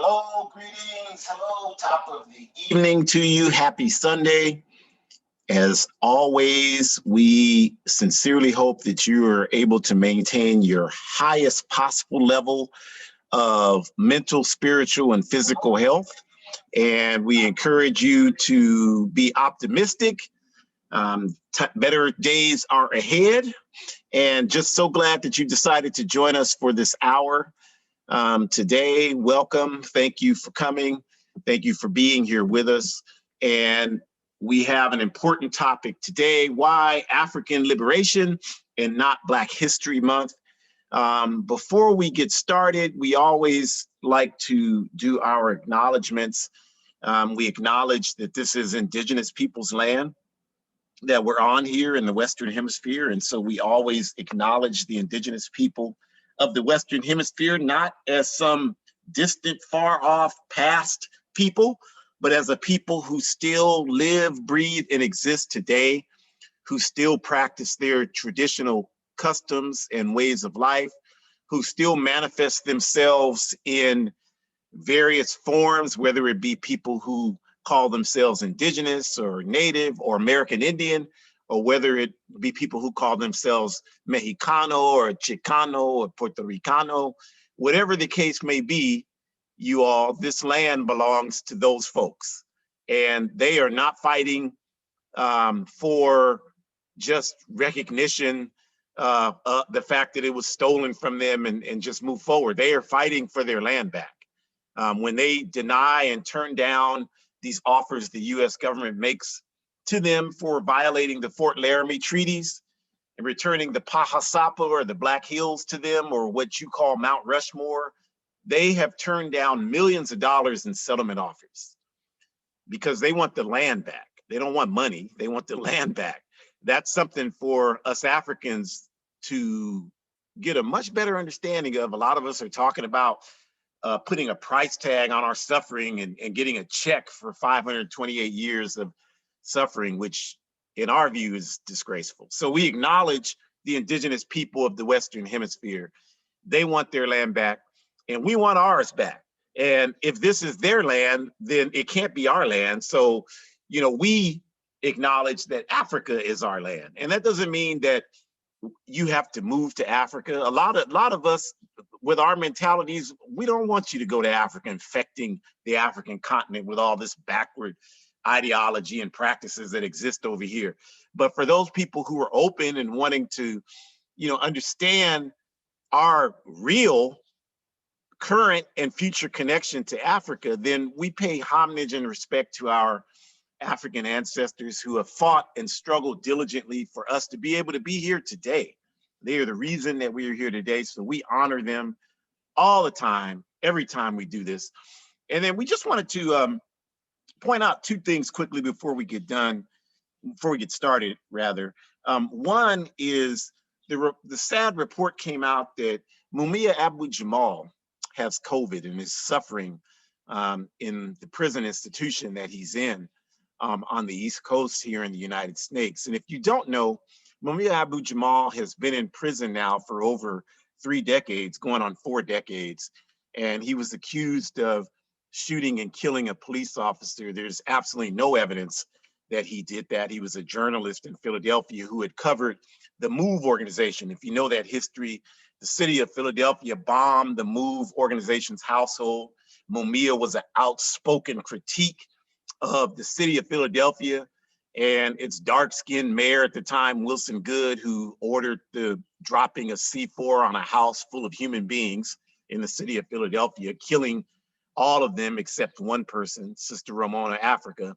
Hello, greetings. Hello, top of the evening to you. Happy Sunday. As always, we sincerely hope that you are able to maintain your highest possible level of mental, spiritual, and physical health. And we encourage you to be optimistic. Better days are ahead. And just so glad that you decided to join us for this hour. Today, welcome. Thank you for coming. Thank you for being here with us. And we have an important topic today: why African liberation and not Black History Month. Before we get started, we always like to do our acknowledgements. We acknowledge that this is Indigenous people's land that we're on here in the Western Hemisphere. And so we always acknowledge the Indigenous people of the Western Hemisphere, not as some distant, far off past people, but as a people who still live, breathe, and exist today, who still practice their traditional customs and ways of life, who still manifest themselves in various forms, whether it be people who call themselves Indigenous or Native or American Indian, or whether it be people who call themselves Mexicano or Chicano or Puerto Ricano. Whatever the case may be, you all, this land belongs to those folks. And they are not fighting for just recognition, the fact that it was stolen from them and just move forward. They are fighting for their land back. When they deny and turn down these offers the US government makes to them for violating the Fort Laramie treaties and returning the Pahasapa or the Black Hills to them, or what you call Mount Rushmore, they have turned down millions of dollars in settlement offers because they want the land back. They don't want money, they want the land back. That's something for us Africans to get a much better understanding of. A lot of us are talking about putting a price tag on our suffering and getting a check for 528 years of suffering, which in our view is disgraceful. So we acknowledge the Indigenous people of the Western Hemisphere. They want their land back and we want ours back. And if this is their land, then it can't be our land. So, you know, we acknowledge that Africa is our land. And that doesn't mean that you have to move to Africa. A lot of us with our mentalities, we don't want you to go to Africa, infecting the African continent with all this backward ideology and practices that exist over here. But for those people who are open and wanting to, you know, understand our real current and future connection to Africa, then we pay homage and respect to our African ancestors who have fought and struggled diligently for us to be able to be here today. They are the reason that we are here today. So we honor them all the time, every time we do this. And then we just wanted to point out two things quickly before we get started rather. One is the sad report came out that Mumia Abu-Jamal has COVID and is suffering in the prison institution that he's in on the East Coast here in the United States. And if you don't know, Mumia Abu-Jamal has been in prison now for over 3 decades, going on 4 decades. And he was accused of shooting and killing a police officer. There's absolutely no evidence that he did that. He was a journalist in Philadelphia who had covered the MOVE organization. If you know that history, the city of Philadelphia bombed the MOVE organization's household. Mumia was an outspoken critique of the city of Philadelphia and its dark-skinned mayor at the time, Wilson Goode, who ordered the dropping of C4 on a house full of human beings in the city of Philadelphia, killing all of them except one person, Sister Ramona Africa.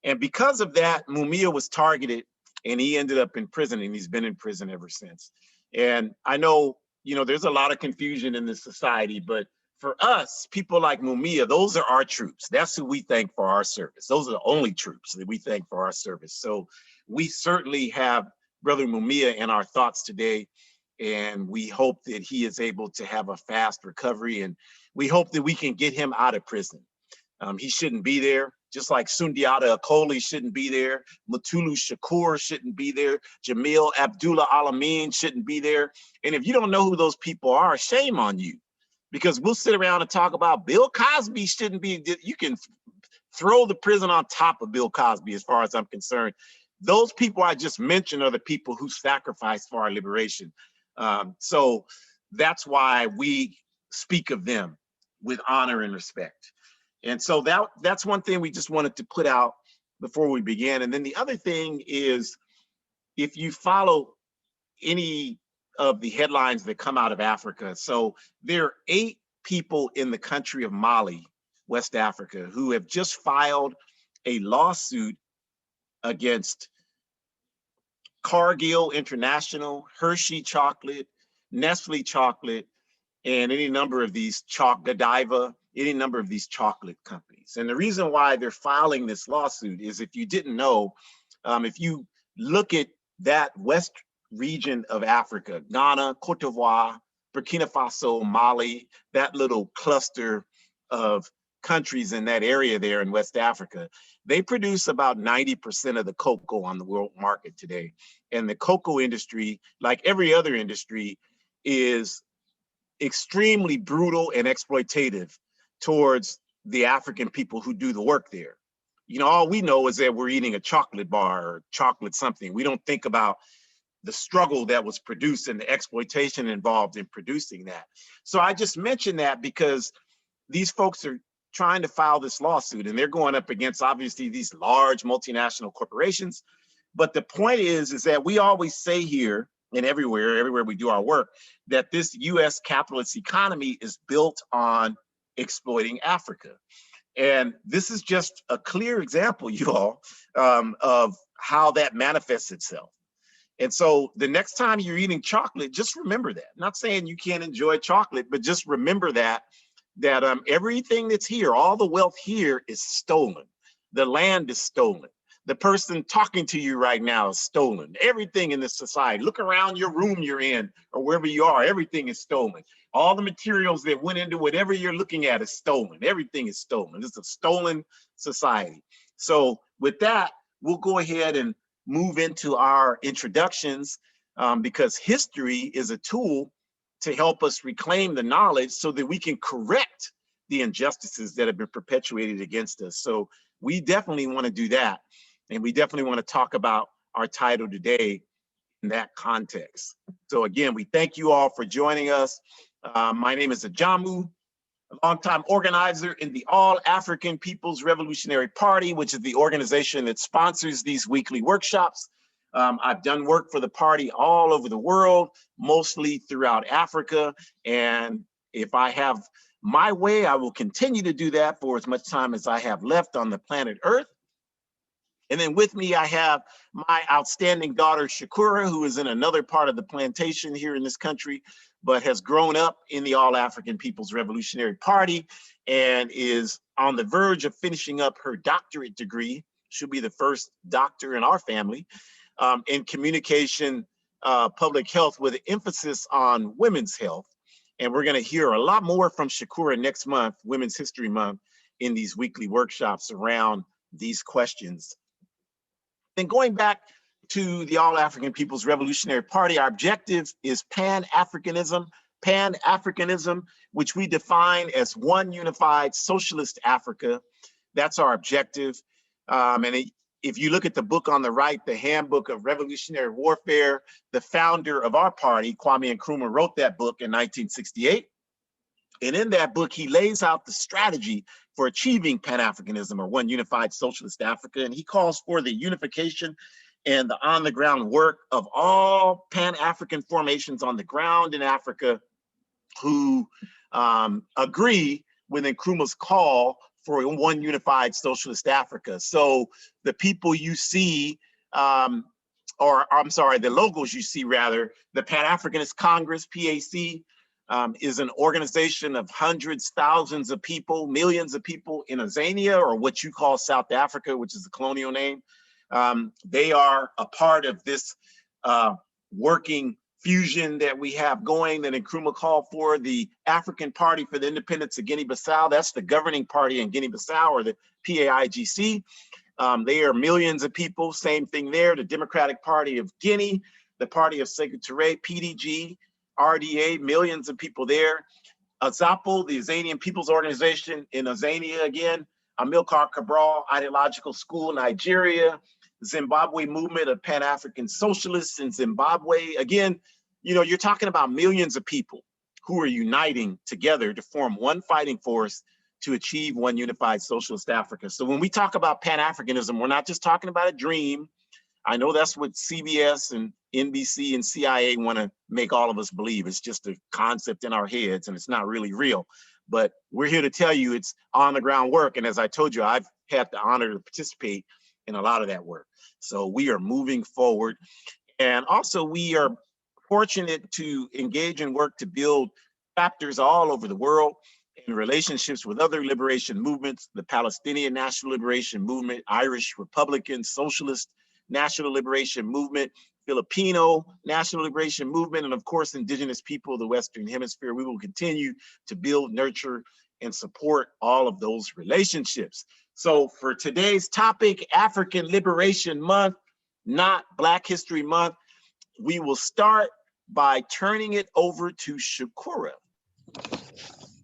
And because of that, Mumia was targeted and he ended up in prison, and he's been in prison ever since. And I know, you know, there's a lot of confusion in this society, but for us, people like Mumia, those are our troops. That's who we thank for our service. Those are the only troops that we thank for our service. So we certainly have Brother Mumia in our thoughts today, and we hope that he is able to have a fast recovery, and we hope that we can get him out of prison. He shouldn't be there, just like Sundiata Acoli shouldn't be there, Mutulu Shakur shouldn't be there, Jamil Abdullah Alamin shouldn't be there. And if you don't know who those people are, shame on you. because we'll sit around and talk about Bill Cosby shouldn't be, you can throw the prison on top of Bill Cosby as far as I'm concerned. Those people I just mentioned are the people who sacrificed for our liberation. So that's why we speak of them with honor and respect. And so that's one thing we just wanted to put out before we began. And then the other thing is, if you follow any of the headlines that come out of Africa, so there are 8 people in the country of Mali, West Africa, who have just filed a lawsuit against Cargill International, Hershey Chocolate, Nestle Chocolate, and any number of these Godiva, any number of these chocolate companies. And the reason why they're filing this lawsuit is, if you didn't know, if you look at that west region of Africa, Ghana, Cote d'Ivoire, Burkina Faso, Mali, that little cluster of countries in that area there in West Africa, they produce about 90% of the cocoa on the world market today. And the cocoa industry, like every other industry, is extremely brutal and exploitative towards the African people who do the work there. You know, all we know is that we're eating a chocolate bar or chocolate something. We don't think about the struggle that was produced and the exploitation involved in producing that. So I just mentioned that because these folks are trying to file this lawsuit, and they're going up against, obviously, these large multinational corporations. But the point is that we always say here and everywhere we do our work, that this US capitalist economy is built on exploiting Africa. And this is just a clear example, you all, of how that manifests itself. And so the next time you're eating chocolate, just remember that. I'm not saying you can't enjoy chocolate, but just remember that everything that's here, all the wealth here is stolen. The land is stolen. The person talking to you right now is stolen. Everything in this society, look around your room you're in or wherever you are, everything is stolen. All the materials that went into whatever you're looking at is stolen. Everything is stolen. It's a stolen society. So with that, we'll go ahead and move into our introductions, because history is a tool to help us reclaim the knowledge so that we can correct the injustices that have been perpetuated against us. So we definitely want to do that. And we definitely want to talk about our title today in that context. So again, we thank you all for joining us. My name is Ajamu, a longtime organizer in the All African People's Revolutionary Party, which is the organization that sponsors these weekly workshops. I've done work for the party all over the world, mostly throughout Africa. And if I have my way, I will continue to do that for as much time as I have left on the planet Earth. And then with me, I have my outstanding daughter, Shakura, who is in another part of the plantation here in this country, but has grown up in the All African People's Revolutionary Party and is on the verge of finishing up her doctorate degree. She'll be the first doctor in our family in communication, public health, with an emphasis on women's health. And we're going to hear a lot more from Shakura next month, Women's History Month, in these weekly workshops around these questions. And going back to the All African People's Revolutionary Party, our objective is Pan-Africanism. Pan-Africanism, which we define as one unified socialist Africa. That's our objective. If you look at the book on the right, the Handbook of Revolutionary Warfare, the founder of our party, Kwame Nkrumah, wrote that book in 1968. And in that book, he lays out the strategy for achieving Pan-Africanism, or one unified socialist Africa. And he calls for the unification and the on-the-ground work of all Pan-African formations on the ground in Africa who agree with Nkrumah's call for one unified socialist Africa. So the people you see, the logos you see rather, the Pan-Africanist Congress, PAC, is an organization of hundreds, thousands of people, millions of people in Azania, or what you call South Africa, which is the colonial name. They are a part of this working fusion that we have going that Nkrumah called for, the African Party for the Independence of Guinea-Bissau. That's the governing party in Guinea-Bissau, or the PAIGC. They are millions of people, same thing there. The Democratic Party of Guinea, the Party of Sekou Touré, PDG, RDA, millions of people there. Azapo, the Azanian People's Organization in Azania again, Amilcar Cabral Ideological School, Nigeria, Zimbabwe Movement of Pan-African Socialists in Zimbabwe. Again, you know, you're talking about millions of people who are uniting together to form one fighting force to achieve one unified socialist Africa. So when we talk about Pan-Africanism, we're not just talking about a dream. I know that's what CBS and NBC and CIA want to make all of us believe. It's just a concept in our heads and it's not really real. But we're here to tell you it's on the ground work. And as I told you, I've had the honor to participate in a lot of that work. So we are moving forward. And also we are fortunate to engage in work to build chapters all over the world in relationships with other liberation movements, the Palestinian National Liberation Movement, Irish Republican Socialist National Liberation Movement, Filipino National Liberation Movement, and of course, indigenous people of the Western Hemisphere. We will continue to build, nurture, and support all of those relationships. So for today's topic, African Liberation Month, not Black History Month, we will start by turning it over to Shakura.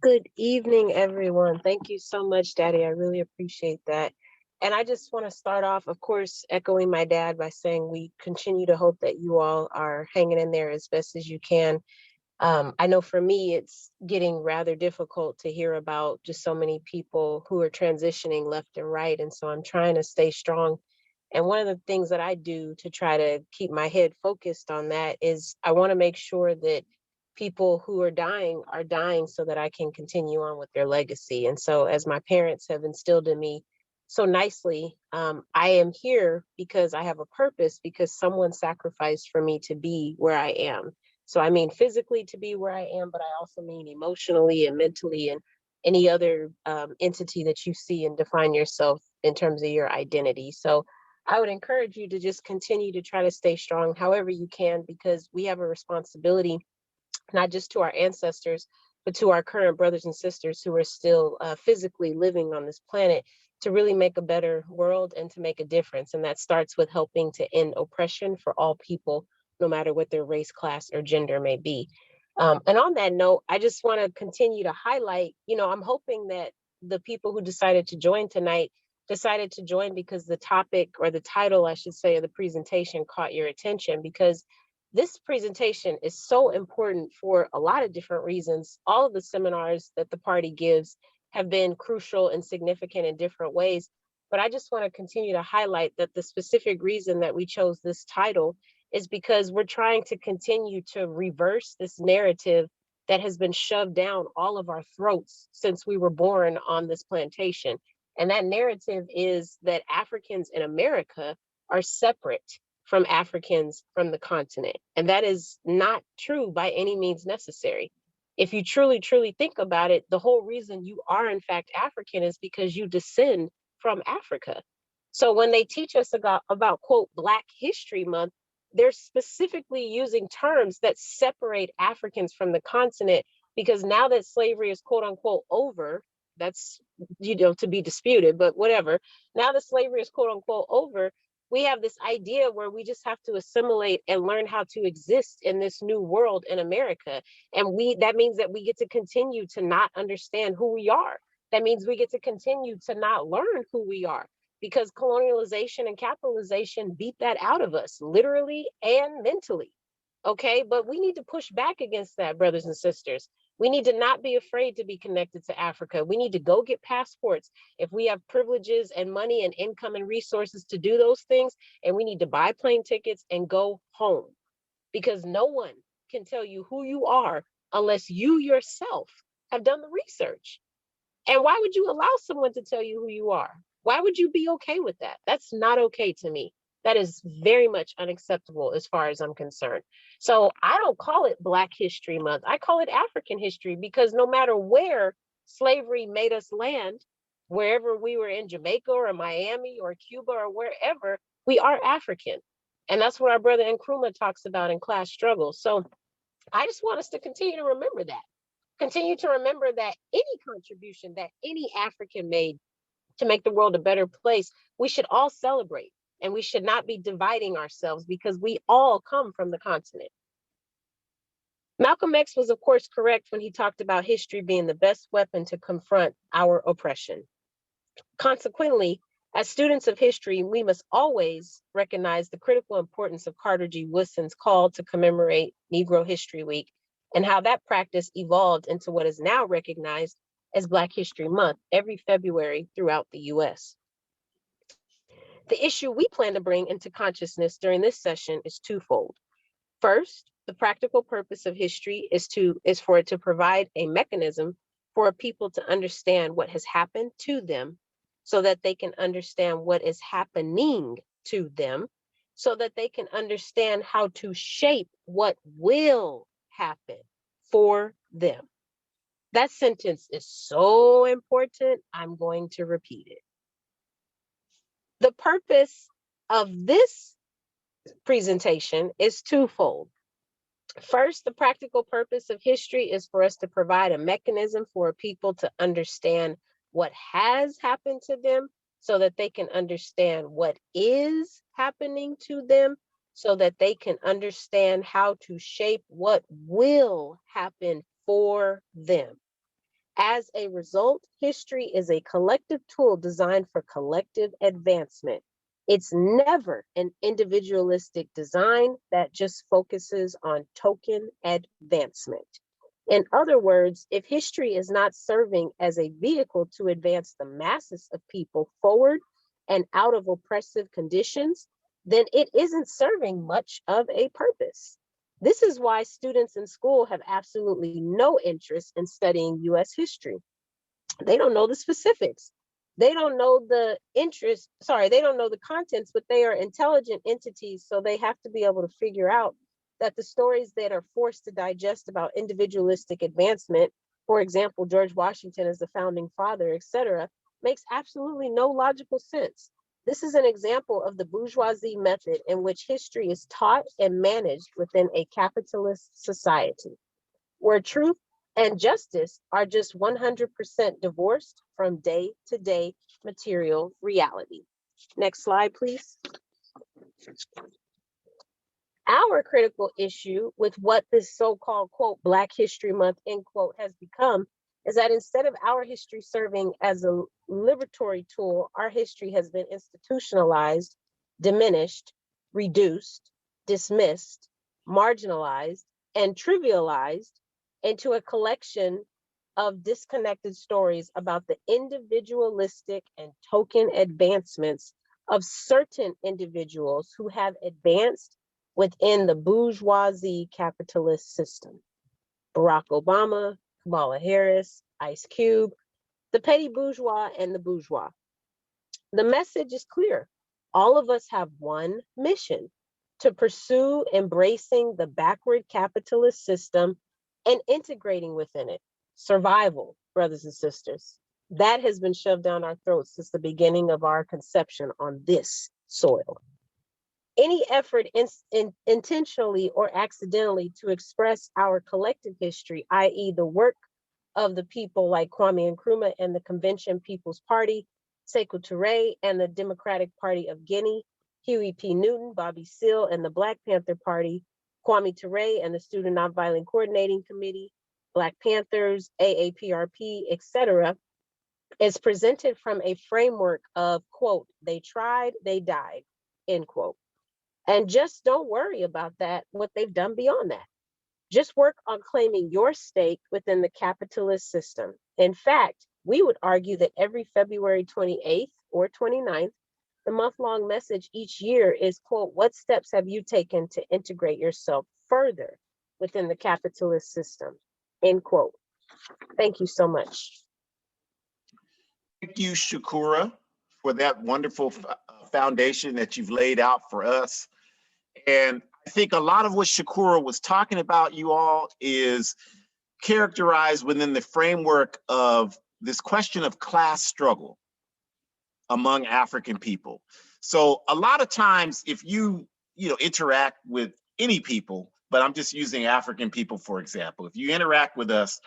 Good evening, everyone. Thank you so much, Daddy. I really appreciate that. And I just want to start off, of course, echoing my dad by saying we continue to hope that you all are hanging in there as best as you can. I know for me, it's getting rather difficult to hear about just so many people who are transitioning left and right. And so I'm trying to stay strong. And one of the things that I do to try to keep my head focused on that is I want to make sure that people who are dying so that I can continue on with their legacy. And so as my parents have instilled in me so nicely, I am here because I have a purpose, because someone sacrificed for me to be where I am. So I mean physically to be where I am, but I also mean emotionally and mentally and any other entity that you see and define yourself in terms of your identity. So I would encourage you to just continue to try to stay strong however you can, because we have a responsibility, not just to our ancestors, but to our current brothers and sisters who are still physically living on this planet, to really make a better world and to make a difference. And that starts with helping to end oppression for all people, no matter what their race, class, or gender may be. And on that note, I just want to continue to highlight, you know, I'm hoping that the people who decided to join tonight decided to join because the topic, or the title, I should say, of the presentation caught your attention, because this presentation is so important for a lot of different reasons. All of the seminars that the party gives have been crucial and significant in different ways. But I just want to continue to highlight that the specific reason that we chose this title is because we're trying to continue to reverse this narrative that has been shoved down all of our throats since we were born on this plantation. And that narrative is that Africans in America are separate from Africans from the continent. And that is not true by any means necessary. If you truly, truly think about it, the whole reason you are in fact African is because you descend from Africa. So when they teach us about quote, Black History Month, they're specifically using terms that separate Africans from the continent, because now that slavery is quote unquote over, that's, you know, to be disputed, but whatever. Now that slavery is quote unquote over, we have this idea where we just have to assimilate and learn how to exist in this new world in America. And that means that we get to continue to not understand who we are. That means we get to continue to not learn who we are, because colonialization and capitalization beat that out of us, literally and mentally. Okay, but we need to push back against that, brothers and sisters. We need to not be afraid to be connected to Africa. We need to go get passports if we have privileges and money and income and resources to do those things. And we need to buy plane tickets and go home, because no one can tell you who you are unless you yourself have done the research. And why would you allow someone to tell you who you are? Why would you be okay with that? That's not okay to me. That is very much unacceptable as far as I'm concerned. So I don't call it Black History Month. I call it African history, because no matter where slavery made us land, wherever we were in Jamaica or Miami or Cuba or wherever, we are African. And that's what our brother Nkrumah talks about in Class Struggle. So I just want us to continue to remember that. Continue to remember that any contribution that any African made to make the world a better place, we should all celebrate. And we should not be dividing ourselves, because we all come from the continent. Malcolm X was, of course, correct when he talked about history being the best weapon to confront our oppression. Consequently, as students of history, we must always recognize the critical importance of Carter G. Woodson's call to commemorate Negro History Week and how that practice evolved into what is now recognized as Black History Month every February throughout the US. The issue we plan to bring into consciousness during this session is twofold. First, the practical purpose of history is for it to provide a mechanism for a people to understand what has happened to them so that they can understand what is happening to them, so that they can understand how to shape what will happen for them. That sentence is so important, I'm going to repeat it. The purpose of this presentation is twofold. First, the practical purpose of history is for us to provide a mechanism for people to understand what has happened to them so that they can understand what is happening to them, so that they can understand how to shape what will happen for them. As a result, history is a collective tool designed for collective advancement. It's never an individualistic design that just focuses on token advancement. In other words, if history is not serving as a vehicle to advance the masses of people forward and out of oppressive conditions, then it isn't serving much of a purpose. This is why students in school have absolutely no interest in studying US history. They don't know the specifics. They don't know the they don't know the contents, but they are intelligent entities, so they have to be able to figure out that the stories that are forced to digest about individualistic advancement, for example, George Washington as the founding father, etc., makes absolutely no logical sense. This is an example of the bourgeoisie method in which history is taught and managed within a capitalist society, where truth and justice are just 100% divorced from day-to-day material reality. Next slide, please. Our critical issue with what this so-called, quote, Black History Month, end quote, has become is that instead of our history serving as a liberatory tool, our history has been institutionalized, diminished, reduced, dismissed, marginalized, and trivialized into a collection of disconnected stories about the individualistic and token advancements of certain individuals who have advanced within the bourgeoisie capitalist system. Barack Obama, Kamala Harris, Ice Cube, the petty bourgeois, and the bourgeois. The message is clear. All of us have one mission: to pursue embracing the backward capitalist system and integrating within it. Survival, brothers and sisters. That has been shoved down our throats since the beginning of our conception on this soil. Any effort intentionally or accidentally to express our collective history, i.e. the work of the people like Kwame Nkrumah and the Convention People's Party, Sekou Touré and the Democratic Party of Guinea, Huey P. Newton, Bobby Seale and the Black Panther Party, Kwame Touré and the Student Nonviolent Coordinating Committee, Black Panthers, AAPRP, etc., is presented from a framework of, quote, they tried, they died, end quote. And just don't worry about that, what they've done beyond that. Just work on claiming your stake within the capitalist system. In fact, we would argue that every February 28th or 29th, the month-long message each year is, quote, what steps have you taken to integrate yourself further within the capitalist system, end quote. Thank you so much. Thank you, Shakura, for that wonderful foundation that you've laid out for us. And I think a lot of what Shakura was talking about, you all, is characterized within the framework of this question of class struggle among African people. So a lot of times, if you interact with any people, but I'm just using African people, for example, if you interact with us,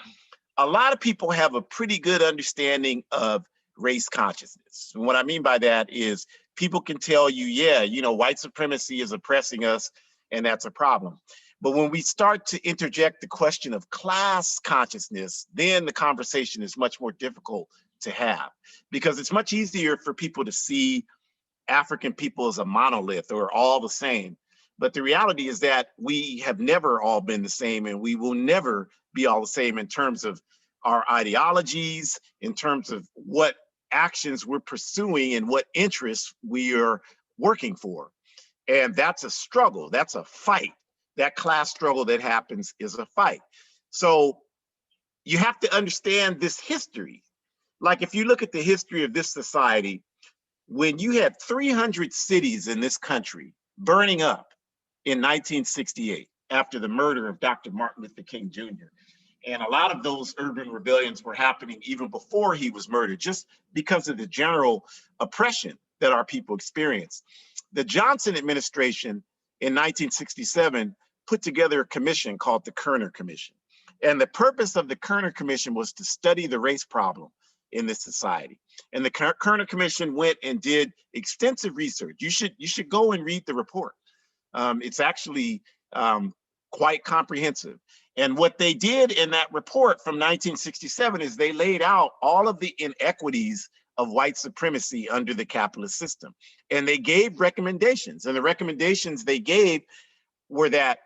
a lot of people have a pretty good understanding of race consciousness. And what I mean by that is people can tell you, yeah, white supremacy is oppressing us, and that's a problem. But when we start to interject the question of class consciousness, then the conversation is much more difficult to have, because it's much easier for people to see African people as a monolith or all the same. But the reality is that we have never all been the same, and we will never be all the same in terms of our ideologies, in terms of what actions we're pursuing and what interests we are working for. And that's a struggle, that's a fight. That class struggle that happens is a fight. So you have to understand this history. Like if you look at the history of this society, when you had 300 cities in this country burning up in 1968 after the murder of Dr. Martin Luther King Jr., and a lot of those urban rebellions were happening even before he was murdered, just because of the general oppression that our people experienced. The Johnson administration in 1967 put together a commission called the Kerner Commission. And the purpose of the Kerner Commission was to study the race problem in this society. And the Kerner Commission went and did extensive research. You should go and read the report. It's actually quite comprehensive. And what they did in that report from 1967 is they laid out all of the inequities of white supremacy under the capitalist system. And they gave recommendations. And the recommendations they gave were that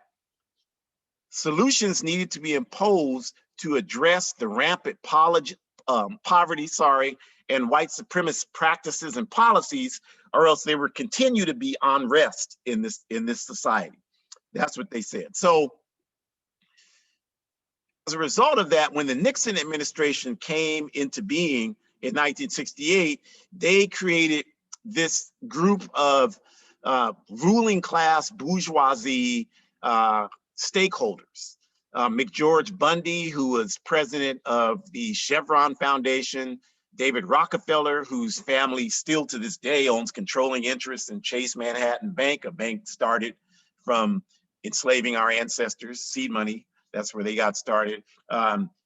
solutions needed to be imposed to address the rampant poverty, and white supremacist practices and policies, or else they would continue to be unrest in this society. That's what they said. So as a result of that, when the Nixon administration came into being in 1968, they created this group of ruling class bourgeoisie stakeholders. McGeorge Bundy, who was president of the Chevron Foundation, David Rockefeller, whose family still to this day owns controlling interests in Chase Manhattan Bank, a bank started from enslaving our ancestors, seed money, that's where they got started.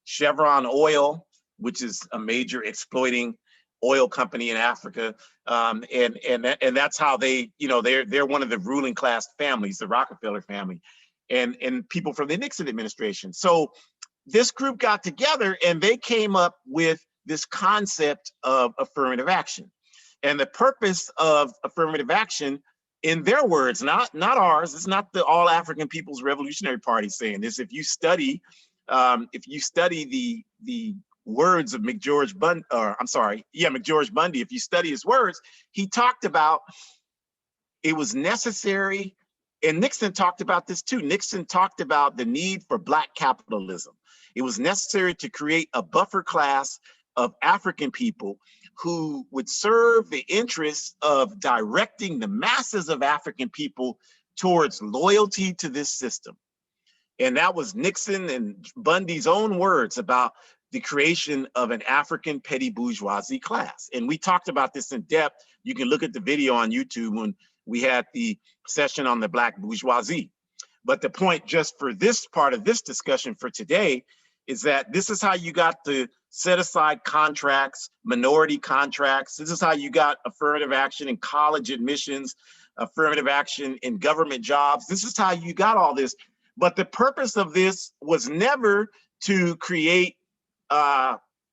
Chevron Oil, which is a major exploiting oil company in Africa. And that's how they, they're one of the ruling class families, the Rockefeller family, and people from the Nixon administration. So this group got together and they came up with this concept of affirmative action. And the purpose of affirmative action, in their words, not ours, it's not the All African People's Revolutionary Party saying this. If you study the words of McGeorge Bundy, McGeorge Bundy, if you study his words, he talked about it was necessary, and Nixon talked about this too. Nixon talked about the need for Black capitalism. It was necessary to create a buffer class of African people who would serve the interests of directing the masses of African people towards loyalty to this system. And that was Nixon and Bundy's own words about the creation of an African petty bourgeoisie class. And we talked about this in depth. You can look at the video on YouTube when we had the session on the Black bourgeoisie. But the point just for this part of this discussion for today is that this is how you got the set aside contracts, minority contracts. This is how you got affirmative action in college admissions, affirmative action in government jobs. This is how you got all this. But the purpose of this was never to create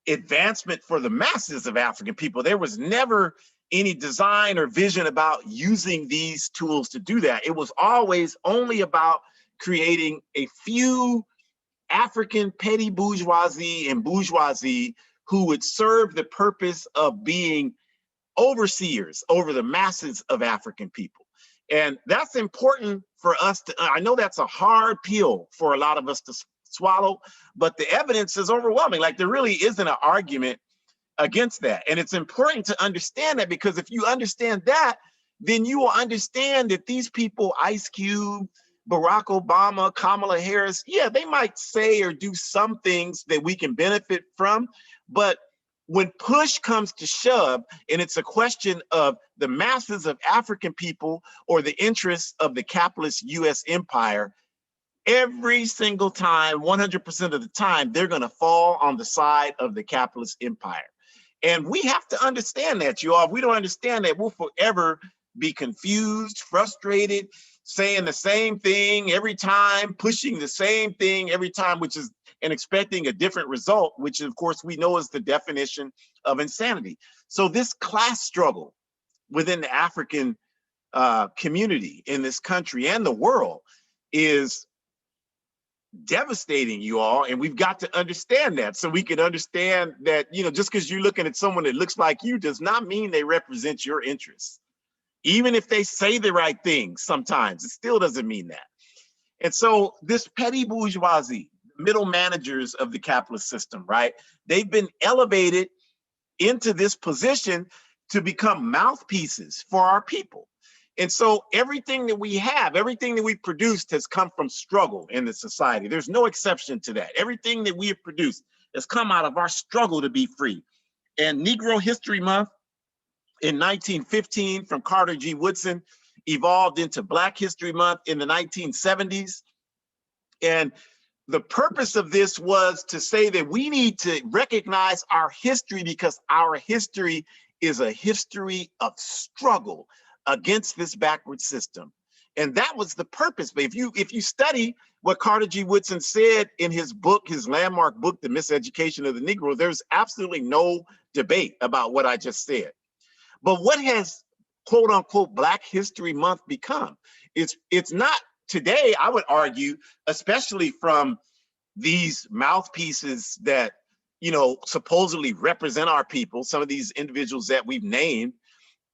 advancement for the masses of African people. There was never any design or vision about using these tools to do that. It was always only about creating a few African petty bourgeoisie and bourgeoisie who would serve the purpose of being overseers over the masses of African people. And that's important for us to, I know that's a hard pill for a lot of us to swallow, but the evidence is overwhelming. Like there really isn't an argument against that. And it's important to understand that, because if you understand that, then you will understand that these people, Ice Cube, Barack Obama, Kamala Harris, yeah, they might say or do some things that we can benefit from, but when push comes to shove, and it's a question of the masses of African people or the interests of the capitalist US empire, every single time, 100% of the time, they're gonna fall on the side of the capitalist empire. And we have to understand that, you all. If we don't understand that, we'll forever be confused, frustrated, saying the same thing every time, pushing the same thing every time, which is, and expecting a different result, which of course we know is the definition of insanity. So this class struggle within the African community in this country and the world is devastating, you all, and we've got to understand that, so we can understand that, you know, just because you're looking at someone that looks like you does not mean they represent your interests. Even if they say the right things, sometimes it still doesn't mean that. And so this petty bourgeoisie, middle managers of the capitalist system, right? They've been elevated into this position to become mouthpieces for our people. And so everything that we have, everything that we've produced has come from struggle in the society. There's no exception to that. Everything that we have produced has come out of our struggle to be free. And Negro History Month in 1915 from Carter G. Woodson evolved into Black History Month in the 1970s. And the purpose of this was to say that we need to recognize our history, because our history is a history of struggle against this backward system. And that was the purpose. But if you study what Carter G. Woodson said in his book, his landmark book, The Miseducation of the Negro, there's absolutely no debate about what I just said. But what has quote unquote Black History Month become? It's not today, I would argue, especially from these mouthpieces that, you know, supposedly represent our people, some of these individuals that we've named,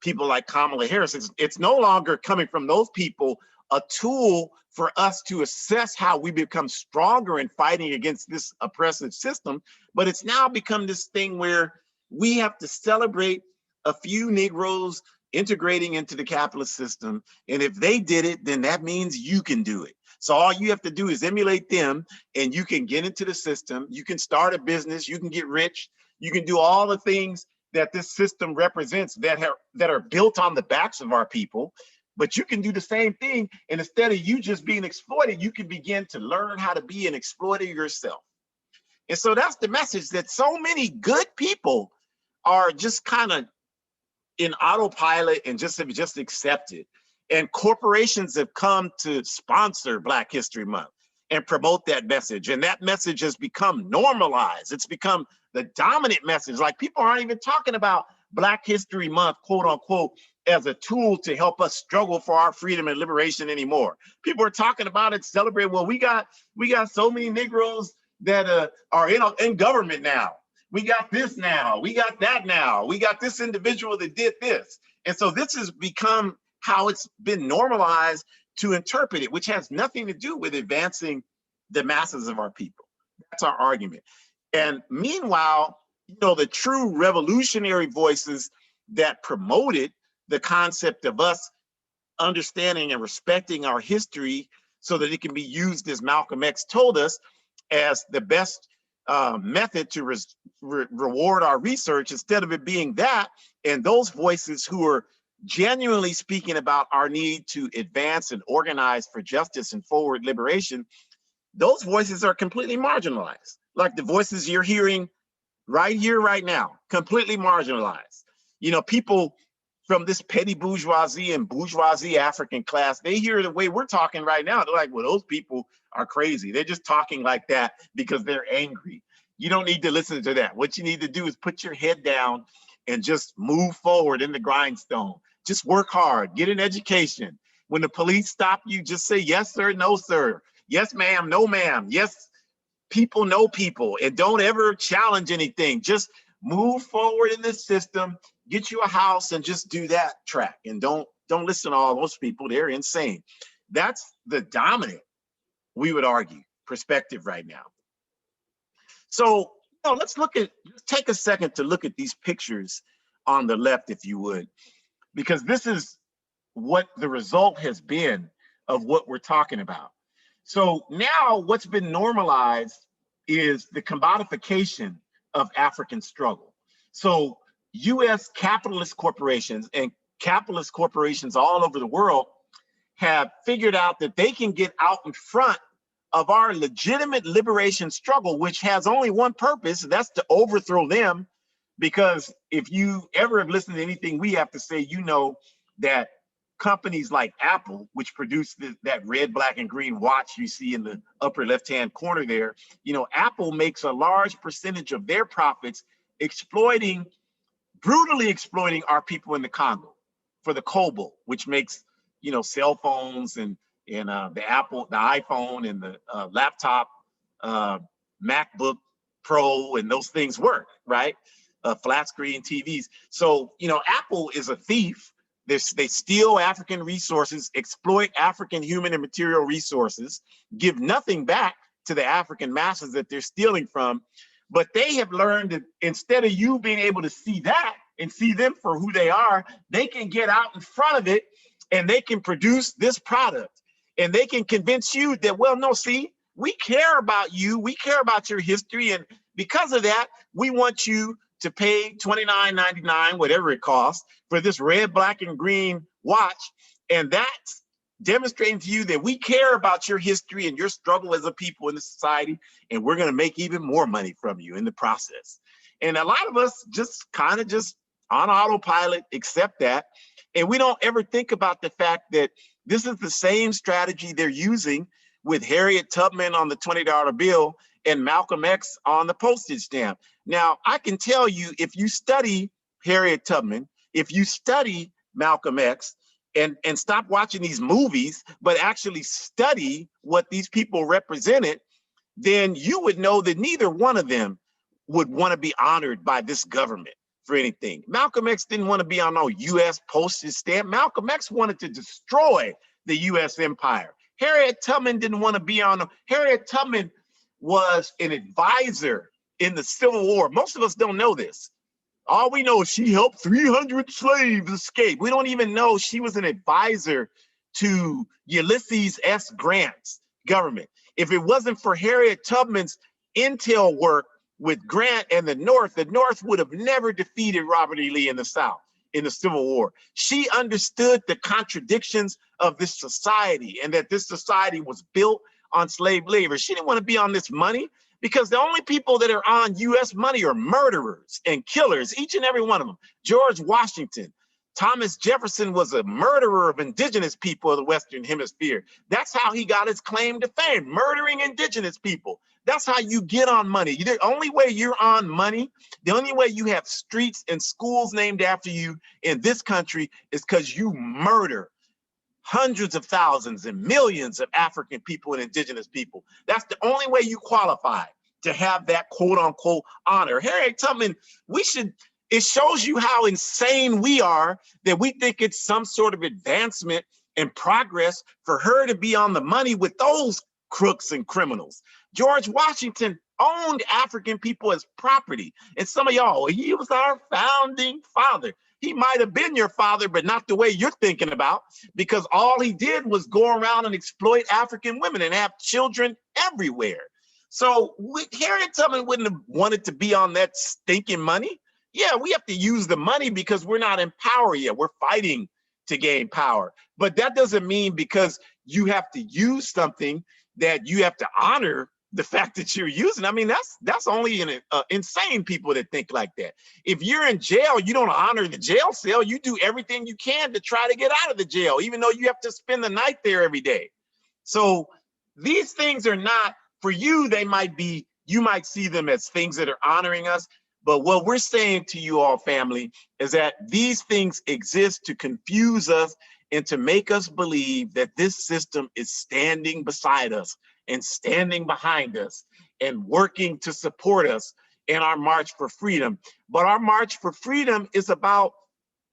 people like Kamala Harris, it's no longer coming from those people a tool for us to assess how we become stronger in fighting against this oppressive system, but it's now become this thing where we have to celebrate a few Negroes integrating into the capitalist system. And if they did it, then that means you can do it. So all you have to do is emulate them and you can get into the system. You can start a business, you can get rich, you can do all the things that this system represents that are built on the backs of our people. But you can do the same thing, and instead of you just being exploited, you can begin to learn how to be an exploiter yourself. And so that's the message, that so many good people are just kind of in autopilot and just accepted. And corporations have come to sponsor Black History Month and promote that message. And that message has become normalized. It's become the dominant message. Like, people aren't even talking about Black History Month, quote unquote, as a tool to help us struggle for our freedom and liberation anymore. People are talking about it, celebrate. Well, we got so many Negroes that are in government now. We got this now, we got that now, we got this individual that did this. And so this has become how it's been normalized to interpret it, which has nothing to do with advancing the masses of our people. That's our argument. And meanwhile, you know, the true revolutionary voices that promoted the concept of us understanding and respecting our history so that it can be used, as Malcolm X told us, as the best method to reward our research, instead of it being that, and those voices who are genuinely speaking about our need to advance and organize for justice and forward liberation, those voices are completely marginalized. Like the voices you're hearing right here, right now, completely marginalized. You know, people from this petty bourgeoisie and bourgeoisie African class, they hear the way we're talking right now. They're like, well, those people are crazy. They're just talking like that because they're angry. You don't need to listen to that. What you need to do is put your head down and just move forward in the grindstone. Just work hard, get an education. When the police stop you, just say, yes, sir, no, sir. Yes, ma'am, no, ma'am. Yes, people, no, people. And don't ever challenge anything. Just move forward in this system, get you a house, and just do that track. And don't listen to all those people. They're insane. That's the dominant, we would argue, perspective right now. So, you know, let's take a second to look at these pictures on the left, if you would, because this is what the result has been of what we're talking about. So now what's been normalized is the commodification of African struggle. So US capitalist corporations and capitalist corporations all over the world have figured out that they can get out in front of our legitimate liberation struggle, which has only one purpose, and that's to overthrow them. Because if you ever have listened to anything we have to say, you know that companies like Apple, which produce that red, black, and green watch you see in the upper left-hand corner there, Apple makes a large percentage of their profits brutally exploiting our people in the Congo for the cobalt, which makes, cell phones and the iPhone and the laptop, MacBook Pro, and those things work, right? Flat screen TVs. So, Apple is a thief. They steal African resources, exploit African human and material resources, give nothing back to the African masses that they're stealing from. But they have learned that instead of you being able to see that and see them for who they are, they can get out in front of it and they can produce this product. And they can convince you that, well, no, see, we care about you. We care about your history. And because of that, we want you to pay $29.99, whatever it costs, for this red, black, and green watch. And that's demonstrating to you that we care about your history and your struggle as a people in the society, and we're going to make even more money from you in the process. And a lot of us just kind of just on autopilot accept that. And we don't ever think about the fact that this is the same strategy they're using with Harriet Tubman on the $20 bill and Malcolm X on the postage stamp. Now, I can tell you, if you study Harriet Tubman, if you study Malcolm X, and stop watching these movies, but actually study what these people represented, then you would know that neither one of them would want to be honored by this government for anything. Malcolm X didn't want to be on no US postage stamp. Malcolm X wanted to destroy the US empire. Harriet Tubman didn't want to be on. Harriet Tubman was an advisor in the Civil War. Most of us don't know this. All we know is she helped 300 slaves escape. We don't even know she was an advisor to Ulysses S. Grant's government. If it wasn't for Harriet Tubman's intel work with Grant and the North would have never defeated Robert E. Lee in the South in the Civil War. She understood the contradictions of this society and that this society was built on slave labor. She didn't want to be on this money, because the only people that are on US money are murderers and killers, each and every one of them. George Washington, Thomas Jefferson was a murderer of indigenous people of the Western Hemisphere. That's how he got his claim to fame, murdering indigenous people. That's how you get on money. The only way you're on money, the only way you have streets and schools named after you in this country is because you murder hundreds of thousands and millions of African people and indigenous people. That's the only way you qualify to have that quote unquote honor. Harriet Tubman, it shows you how insane we are that we think it's some sort of advancement and progress for her to be on the money with those crooks and criminals. George Washington owned African people as property. And some of y'all, he was our founding father. He might have been your father, but not the way you're thinking about, because all he did was go around and exploit African women and have children everywhere. So Harriet Tubman wouldn't have wanted to be on that stinking money. Yeah, we have to use the money because we're not in power yet. We're fighting to gain power. But that doesn't mean because you have to use something that you have to honor the fact that you're using. I mean, that's only insane people that think like that. If you're in jail, you don't honor the jail cell. You do everything you can to try to get out of the jail, even though you have to spend the night there every day. So these things are not, for you, they might be, you might see them as things that are honoring us. But what we're saying to you all, family, is that these things exist to confuse us and to make us believe that this system is standing beside us and standing behind us and working to support us in our march for freedom. But our march for freedom is about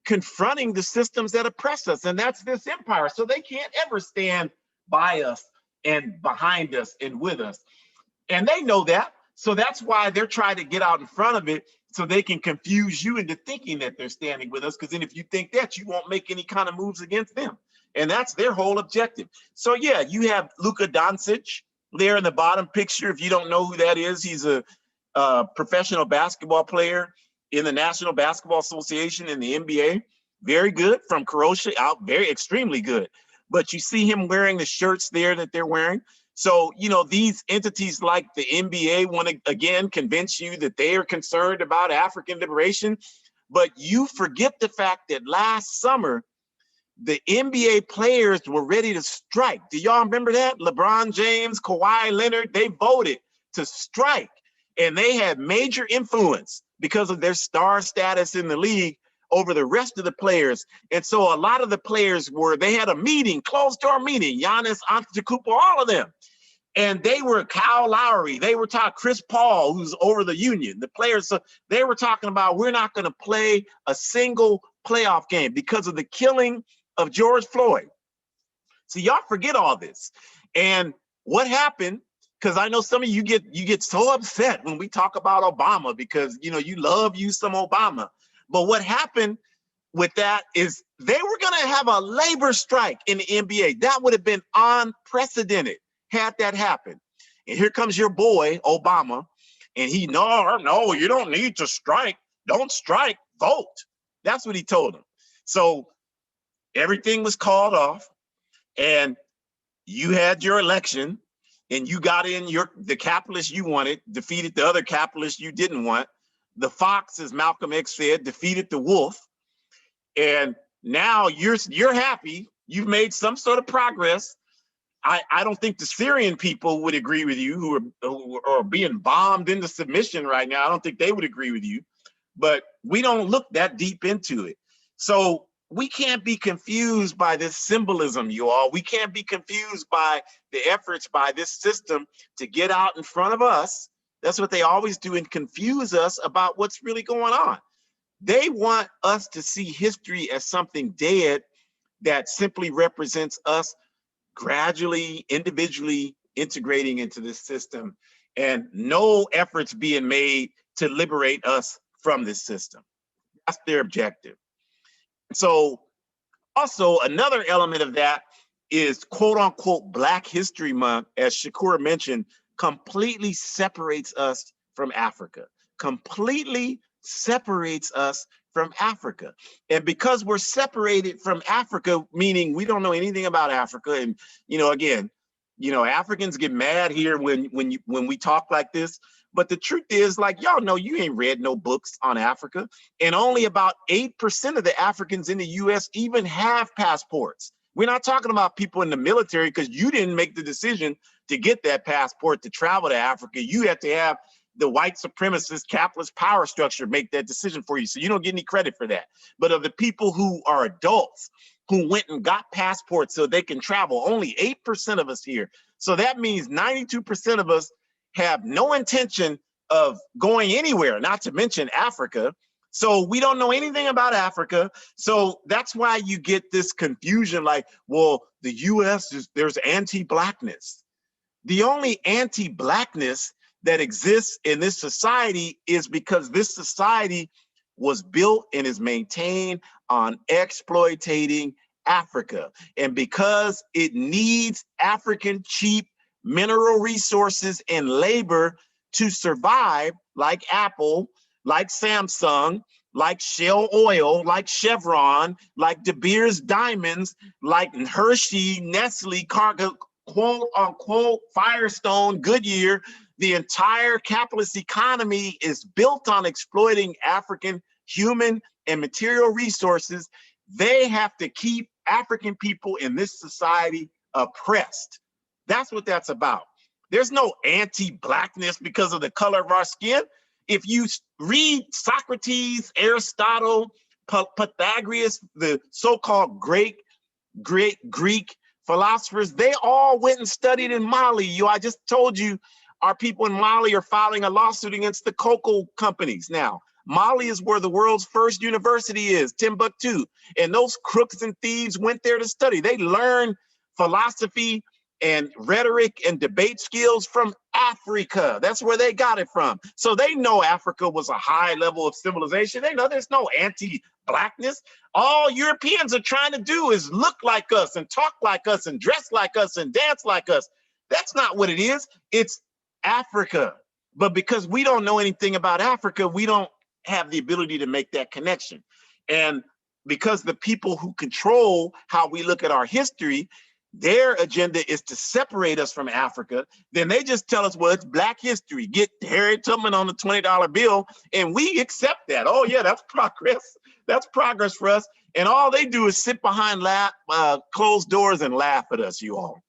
confronting the systems that oppress us, and that's this empire. So they can't ever stand by us and behind us and with us. And they know that. So that's why they're trying to get out in front of it so they can confuse you into thinking that they're standing with us. Because then if you think that, you won't make any kind of moves against them. And that's their whole objective. So yeah, you have Luka Doncic there in the bottom picture. If you don't know who that is, he's a professional basketball player in the National Basketball Association in the NBA. Very good, from Croatia, out very extremely good. But you see him wearing the shirts there that they're wearing. So, you know, these entities like the NBA want to, again, convince you that they are concerned about African liberation. But you forget the fact that last summer, the NBA players were ready to strike. Do y'all remember that? LeBron James, Kawhi Leonard, they voted to strike. And they had major influence because of their star status in the league over the rest of the players. And so a lot of the players they had a meeting, closed door meeting, Giannis Antetokounmpo, all of them. And they were Kyle Lowry, they were talking Chris Paul, who's over the union, the players. So they were talking about, we're not going to play a single playoff game because of the killing of George Floyd. So y'all forget all this. And what happened, because I know some of you get so upset when we talk about Obama because you love you some Obama. But what happened with that is they were going to have a labor strike in the NBA. That would have been unprecedented had that happened. And here comes your boy, Obama, and no, you don't need to strike. Don't strike, vote. That's what he told them. So everything was called off, and you had your election, and you got in the capitalist you wanted, defeated the other capitalist you didn't want. The fox, as Malcolm X said, defeated the wolf. And now you're happy. You've made some sort of progress. I don't think the Syrian people would agree with you who are being bombed into submission right now. I don't think they would agree with you, but we don't look that deep into it. So we can't be confused by this symbolism, you all. We can't be confused by the efforts by this system to get out in front of us. That's what they always do, and confuse us about what's really going on. They want us to see history as something dead that simply represents us gradually, individually integrating into this system, and no efforts being made to liberate us from this system. That's their objective. So also another element of that is quote unquote Black History Month, as Shakur mentioned, completely separates us from Africa, completely separates us from Africa. And because we're separated from Africa, meaning we don't know anything about Africa, and again, Africans get mad here when we talk like this, but the truth is, like, y'all know, you ain't read no books on Africa, and only about 8% of the Africans in the US even have passports. We're not talking about people in the military, because you didn't make the decision to get that passport to travel to Africa. You have to have the white supremacist capitalist power structure make that decision for you. So you don't get any credit for that. But of the people who are adults who went and got passports so they can travel, only 8% of us here. So that means 92% of us have no intention of going anywhere, not to mention Africa. So we don't know anything about Africa. So that's why you get this confusion, like, well, the US, there's anti-Blackness. The only anti-Blackness that exists in this society is because this society was built and is maintained on exploiting Africa. And because it needs African cheap mineral resources and labor to survive, like Apple, like Samsung, like Shell Oil, like Chevron, like De Beers Diamonds, like Hershey, Nestle, quote unquote, Firestone, Goodyear. The entire capitalist economy is built on exploiting African human and material resources. They have to keep African people in this society oppressed. That's what that's about. There's no anti-Blackness because of the color of our skin. If you read Socrates, Aristotle, Pythagoras, the so-called great Greek philosophers, they all went and studied in Mali. I just told you, our people in Mali are filing a lawsuit against the cocoa companies now. Mali is where the world's first university is, Timbuktu. And those crooks and thieves went there to study. They learned philosophy and rhetoric and debate skills from Africa. That's where they got it from. So they know Africa was a high level of civilization. They know there's no anti-Blackness. All Europeans are trying to do is look like us and talk like us and dress like us and dance like us. That's not what it is. It's Africa. But because we don't know anything about Africa, we don't have the ability to make that connection. And because the people who control how we look at our history, their agenda is to separate us from Africa, then they just tell us, well, it's Black history. Get Harriet Tubman on the $20 bill, and we accept that. Oh yeah, that's progress. That's progress for us. And all they do is sit behind closed doors and laugh at us, you all.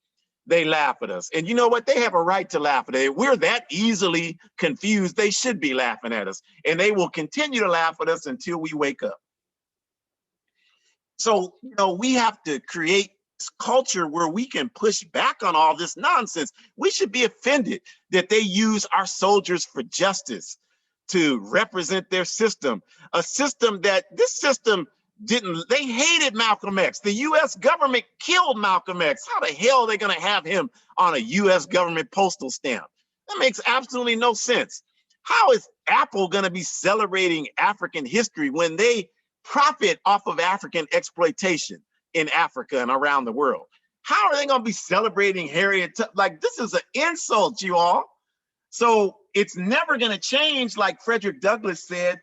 They laugh at us. And you know what? They have a right to laugh at us. We're that easily confused. They should be laughing at us. And they will continue to laugh at us until we wake up. So, you know, we have to create culture where we can push back on all this nonsense. We should be offended that they use our soldiers for justice to represent their system, a system that this system didn't, they hated Malcolm X. The US government killed Malcolm X. How the hell are they gonna have him on a US government postal stamp? That makes absolutely no sense. How is Apple gonna be celebrating African history when they profit off of African exploitation in Africa and around the world? How are they gonna be celebrating Harriet Tubman? Like, this is an insult, you all. So it's never gonna change. Like Frederick Douglass said,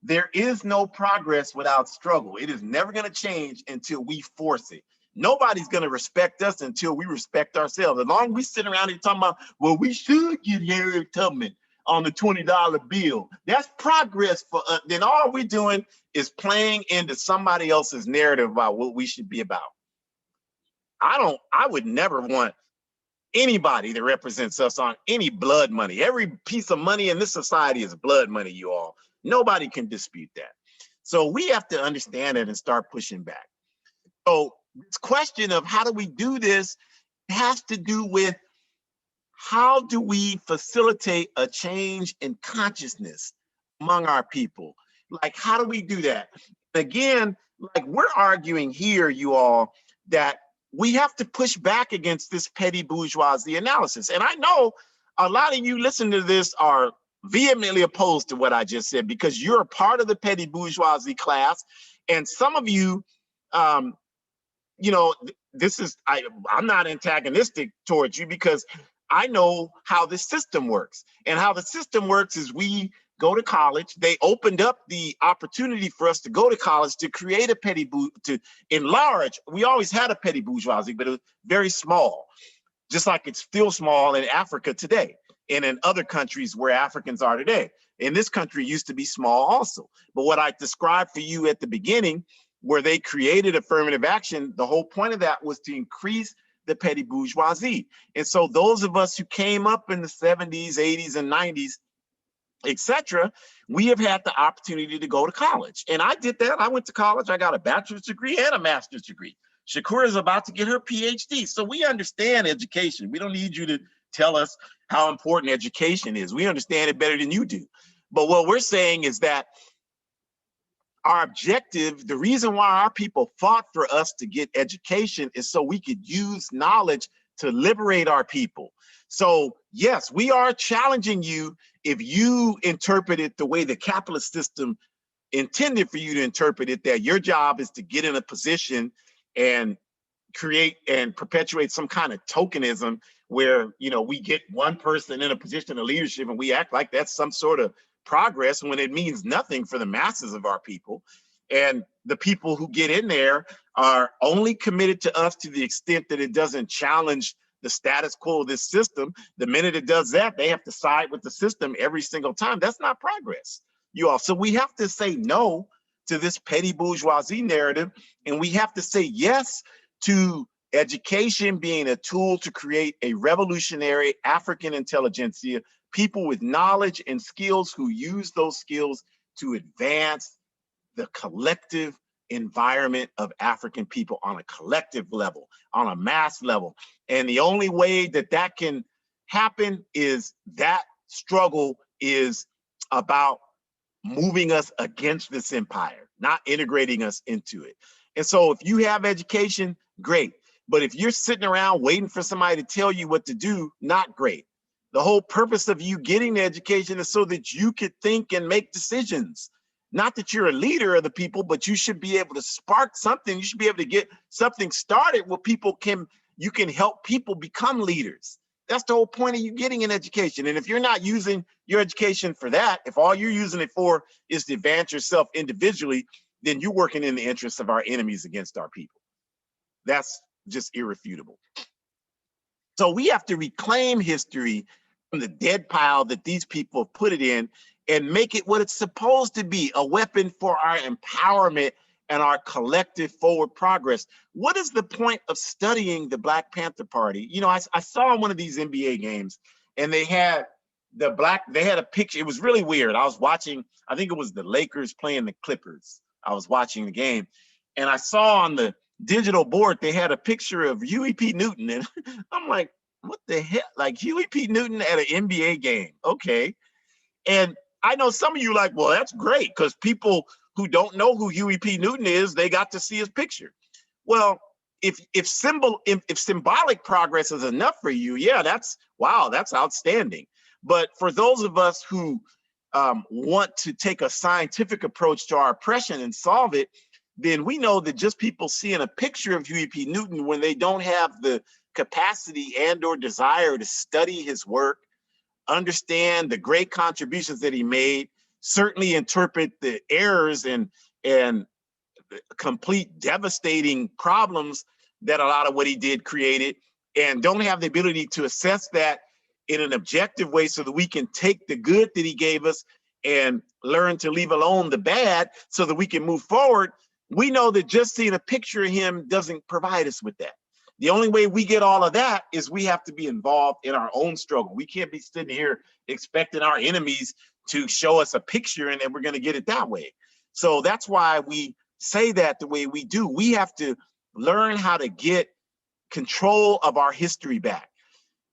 there is no progress without struggle. It is never gonna change until we force it. Nobody's gonna respect us until we respect ourselves. As long as we sit around here talking about, well, we should get Harriet Tubman on the $20 bill, that's progress for us. Then all we're doing is playing into somebody else's narrative about what we should be about. I would never want anybody that represents us on any blood money. Every piece of money in this society is blood money, you all. Nobody can dispute that. So we have to understand it and start pushing back. So this question of how do we do this has to do with how do we facilitate a change in consciousness among our people? Like, how do we do that? Again, like we're arguing here, you all, that we have to push back against this petty bourgeoisie analysis. And I know a lot of you listening to this are vehemently opposed to what I just said because you're a part of the petty bourgeoisie class. And some of you, you know, this is, I'm not antagonistic towards you because I know how the system works. And how the system works is we go to college. They opened up the opportunity for us to go to college to create a petty, to enlarge. We always had a petty bourgeoisie, but it was very small, just like it's still small in Africa today and in other countries where Africans are today. And this country used to be small also. But what I described for you at the beginning, where they created affirmative action, the whole point of that was to increase the petty bourgeoisie. And so those of us who came up in the 70s, 80s, and 90s, etc., we have had the opportunity to go to college. And I did that. I went to college. I got a bachelor's degree and a master's degree. Shakura is about to get her PhD. So we understand education. We don't need you to tell us how important education is. We understand it better than you do. But what we're saying is that our objective, the reason why our people fought for us to get education is so we could use knowledge to liberate our people. So yes, we are challenging you if you interpret it the way the capitalist system intended for you to interpret it, that your job is to get in a position and create and perpetuate some kind of tokenism where, you know, we get one person in a position of leadership and we act like that's some sort of progress when it means nothing for the masses of our people. And the people who get in there are only committed to us to the extent that it doesn't challenge the status quo of this system. The minute it does that, they have to side with the system every single time. That's not progress, you all. So we have to say no to this petty bourgeoisie narrative, and we have to say yes to education being a tool to create a revolutionary African intelligentsia, people with knowledge and skills who use those skills to advance the collective environment of African people on a collective level, on a mass level. And the only way that that can happen is that struggle is about moving us against this empire, not integrating us into it. And so if you have education, great. But if you're sitting around waiting for somebody to tell you what to do, not great. The whole purpose of you getting the education is so that you could think and make decisions. Not that you're a leader of the people, but you should be able to spark something. You should be able to get something started where you can help people become leaders. That's the whole point of you getting an education. And if you're not using your education for that, if all you're using it for is to advance yourself individually, then you're working in the interests of our enemies against our people. That's just irrefutable. So we have to reclaim history from the dead pile that these people have put it in and make it what it's supposed to be, a weapon for our empowerment and our collective forward progress. What is the point of studying the Black Panther Party? You know, I saw one of these NBA games and they had a picture. It was really weird. I was watching, I think it was the Lakers playing the Clippers. I was watching the game and I saw on the digital board, they had a picture of Huey P. Newton. And I'm like, what the hell? Like Huey P. Newton at an NBA game. Okay. And I know some of you like, well, that's great because people who don't know who Huey P. Newton is, they got to see his picture. Well, if symbolic progress is enough for you, yeah, that's outstanding. But for those of us who want to take a scientific approach to our oppression and solve it, then we know that just people seeing a picture of Huey P. Newton when they don't have the capacity and or desire to study his work, understand the great contributions that he made, certainly interpret the errors and complete devastating problems that a lot of what he did created, and don't have the ability to assess that in an objective way so that we can take the good that he gave us and learn to leave alone the bad so that we can move forward. We know that just seeing a picture of him doesn't provide us with that. The only way we get all of that is we have to be involved in our own struggle. We can't be sitting here expecting our enemies to show us a picture and then we're going to get it that way. So that's why we say that the way we do. We have to learn how to get control of our history back.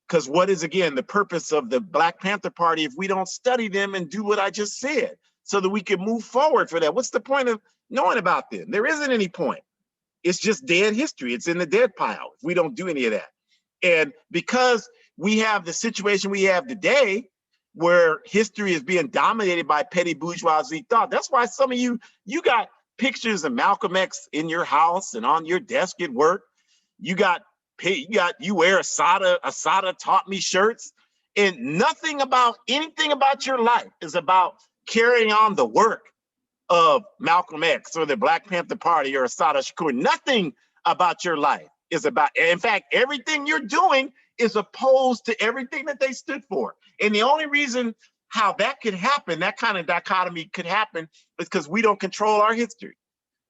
Because what is, again, the purpose of the Black Panther Party if we don't study them and do what I just said so that we can move forward for that? What's the point of knowing about them? There isn't any point. It's just dead history. It's in the dead pile if we don't do any of that. And because we have the situation we have today where history is being dominated by petty bourgeoisie thought, that's why some of you got pictures of Malcolm X in your house and on your desk at work. You wear Asada taught me shirts, and nothing about anything about your life is about carrying on the work of Malcolm X or the Black Panther Party or Assata Shakur. Nothing about your life is about, in fact, everything you're doing is opposed to everything that they stood for. And the only reason how that could happen, that kind of dichotomy could happen, is because we don't control our history.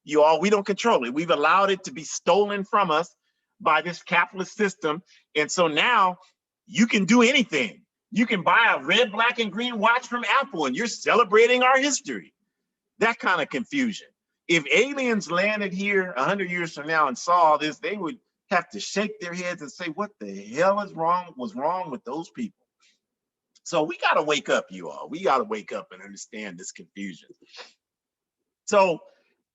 We don't control it. We've allowed it to be stolen from us by this capitalist system. And so now you can do anything. You can buy a red, black, and green watch from Apple and you're celebrating our history. That kind of confusion. If aliens landed here 100 years from now and saw this, they would have to shake their heads and say, what the hell was wrong with those people? So we got to wake up, you all. We got to wake up and understand this confusion. So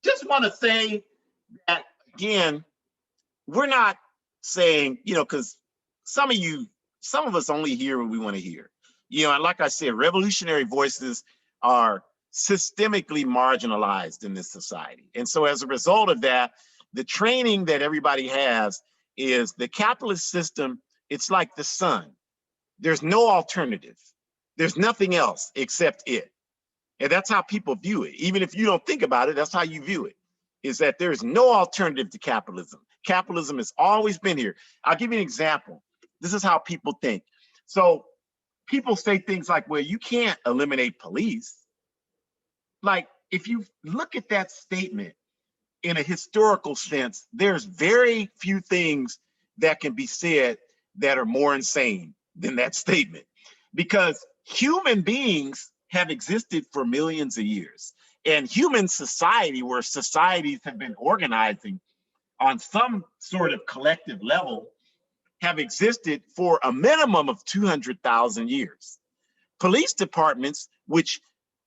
just want to say that, again, we're not saying, because some of us only hear what we want to hear. And like I said, revolutionary voices are systemically marginalized in this society. And so as a result of that, the training that everybody has is the capitalist system. It's like the sun. There's no alternative. There's nothing else except it. And that's how people view it. Even if you don't think about it, that's how you view it, is that there's no alternative to capitalism. Capitalism has always been here. I'll give you an example. This is how people think. So people say things like, well, you can't eliminate police. Like, if you look at that statement in a historical sense, there's very few things that can be said that are more insane than that statement, because human beings have existed for millions of years, and human society, where societies have been organizing on some sort of collective level, have existed for a minimum of 200,000 years. Police departments, which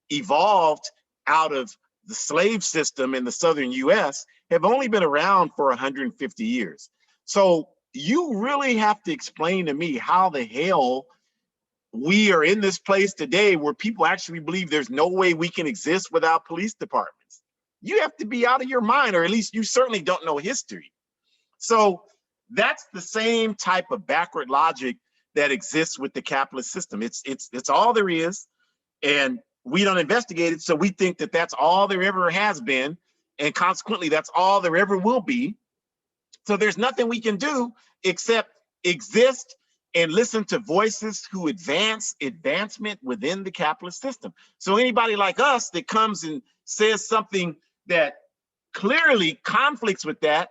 evolved out of the slave system in the southern US, have only been around for 150 years. So you really have to explain to me how the hell we are in this place today where people actually believe there's no way we can exist without police departments. You have to be out of your mind, or at least you certainly don't know history. So that's the same type of backward logic that exists with the capitalist system. It's all there is, and we don't investigate it, so we think that that's all there ever has been, and consequently that's all there ever will be. So there's nothing we can do except exist and listen to voices who advance advancement within the capitalist system. So anybody like us that comes and says something that clearly conflicts with that,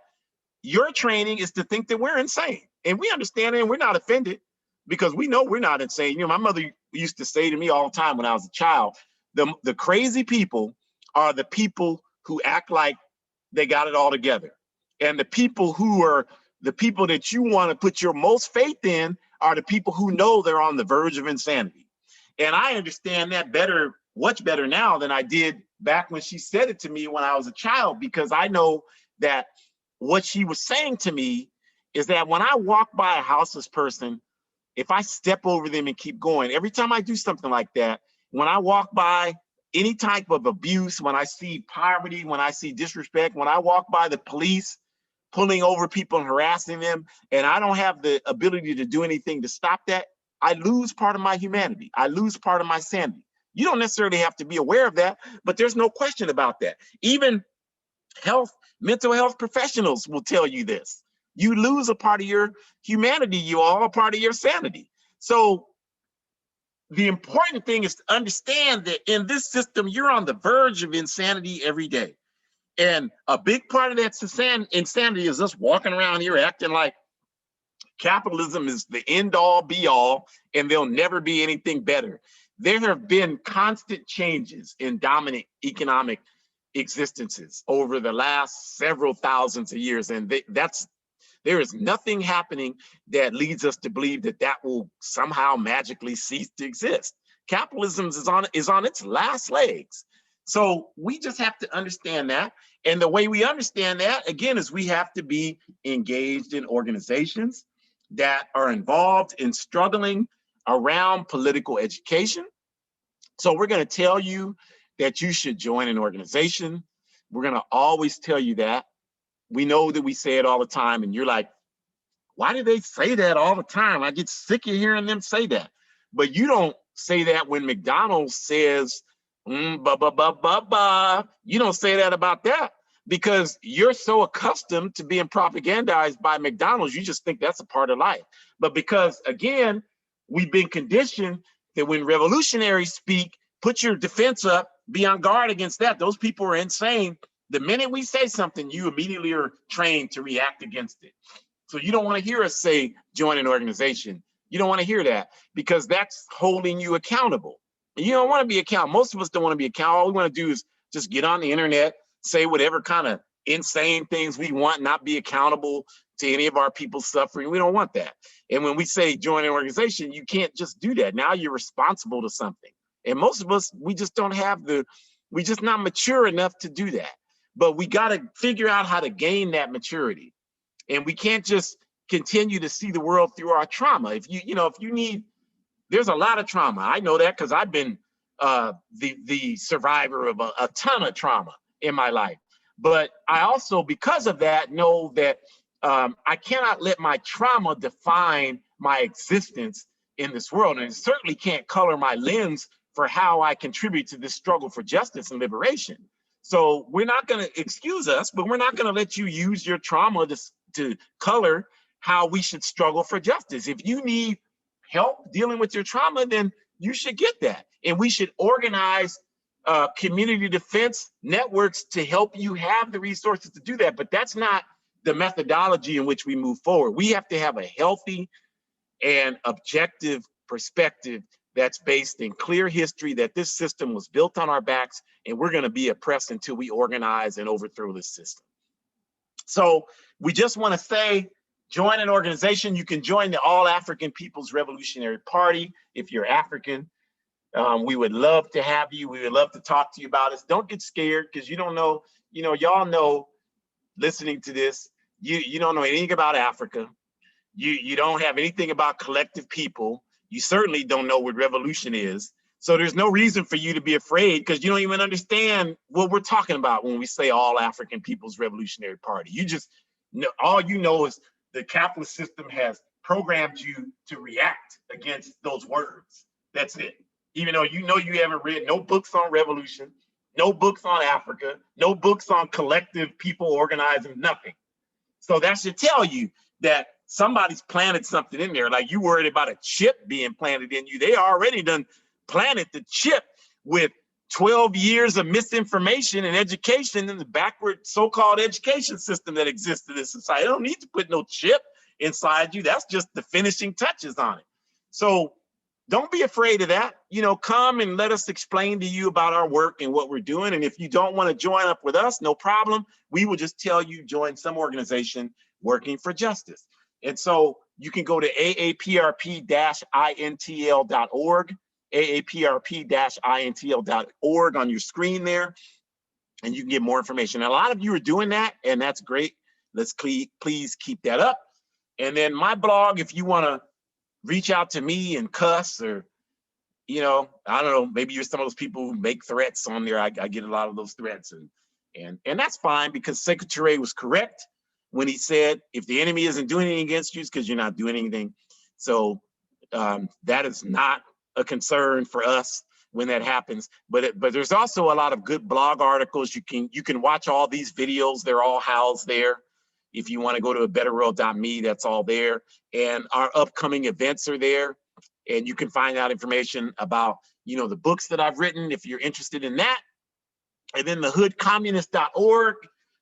your training is to think that we're insane. And we understand it and we're not offended because we know we're not insane. You know, my mother used to say to me all the time when I was a child, the crazy people are the people who act like they got it all together. And the people who are the people that you want to put your most faith in are the people who know they're on the verge of insanity. And I understand that better, much better now than I did back when she said it to me when I was a child, because I know that what she was saying to me is that when I walk by a houseless person, if I step over them and keep going, every time I do something like that, when I walk by any type of abuse, when I see poverty, when I see disrespect, when I walk by the police pulling over people and harassing them, and I don't have the ability to do anything to stop that, I lose part of my humanity. I lose part of my sanity. You don't necessarily have to be aware of that, but there's no question about that. Even mental health professionals will tell you this. You lose a part of your humanity, you all a part of your sanity. So the important thing is to understand that in this system, you're on the verge of insanity every day. And a big part of that insanity is us walking around here acting like capitalism is the end all be all and there'll never be anything better. There have been constant changes in dominant economic existences over the last several thousands of years. And there is nothing happening that leads us to believe that that will somehow magically cease to exist. Capitalism is on its last legs. So we just have to understand that. And the way we understand that, again, is we have to be engaged in organizations that are involved in struggling around political education. So we're going to tell you that you should join an organization. We're going to always tell you that. We know that we say it all the time, and you're like, why do they say that all the time? I get sick of hearing them say that. But you don't say that when McDonald's says, you don't say that about that because you're so accustomed to being propagandized by McDonald's, you just think that's a part of life. But because, again, we've been conditioned that when revolutionaries speak, put your defense up, be on guard against that. Those people are insane. The minute we say something, you immediately are trained to react against it. So you don't want to hear us say, join an organization. You don't want to hear that because that's holding you accountable. And you don't want to be accountable. Most of us don't want to be accountable. All we want to do is just get on the internet, say whatever kind of insane things we want, not be accountable to any of our people suffering. We don't want that. And when we say join an organization, you can't just do that. Now you're responsible to something. And most of us, we just don't have we're just not mature enough to do that. But we got to figure out how to gain that maturity. And we can't just continue to see the world through our trauma. If you need, there's a lot of trauma. I know that because I've been the survivor of a ton of trauma in my life. But I also, because of that, know that I cannot let my trauma define my existence in this world. And it certainly can't color my lens for how I contribute to this struggle for justice and liberation. So we're not going to excuse us, but we're not going to let you use your trauma to color how we should struggle for justice. If you need help dealing with your trauma, then you should get that. And we should organize community defense networks to help you have the resources to do that. But that's not the methodology in which we move forward. We have to have a healthy and objective perspective that's based in clear history, that this system was built on our backs and we're going to be oppressed until we organize and overthrow this system. So we just want to say, join an organization. You can join the All African People's Revolutionary Party if you're African. We would love to have you. We would love to talk to you about this. Don't get scared because you don't know, y'all know, listening to this, you don't know anything about Africa. You don't have anything about collective people. You certainly don't know what revolution is. So there's no reason for you to be afraid because you don't even understand what we're talking about when we say All African People's Revolutionary Party. You just know, all you know is the capitalist system has programmed you to react against those words. That's it. Even though you haven't read no books on revolution, no books on Africa, no books on collective people organizing, nothing. So that should tell you that somebody's planted something in there. Like, you worried about a chip being planted in you. They already done planted the chip with 12 years of misinformation and education in the backward so-called education system that exists in this society. They don't need to put no chip inside you. That's just the finishing touches on it. So don't be afraid of that. You know, come and let us explain to you about our work and what we're doing. And if you don't want to join up with us, no problem. We will just tell you join some organization working for justice. And so you can go to aaprp-intl.org, aaprp-intl.org on your screen there, and you can get more information. And a lot of you are doing that, and that's great. Let's please keep that up. And then my blog, if you want to reach out to me and cuss, or, you know, I don't know, maybe you're some of those people who make threats on there. I get a lot of those threats, and that's fine, because Secretary was correct when he said, if the enemy isn't doing anything against you, it's because you're not doing anything. So that is not a concern for us when that happens. But there's also a lot of good blog articles. You can watch all these videos. They're all housed there. If you want to go to abetterworld.me, that's all there. And our upcoming events are there. And you can find out information about, you know, the books that I've written if you're interested in that. And then the hoodcommunist.org.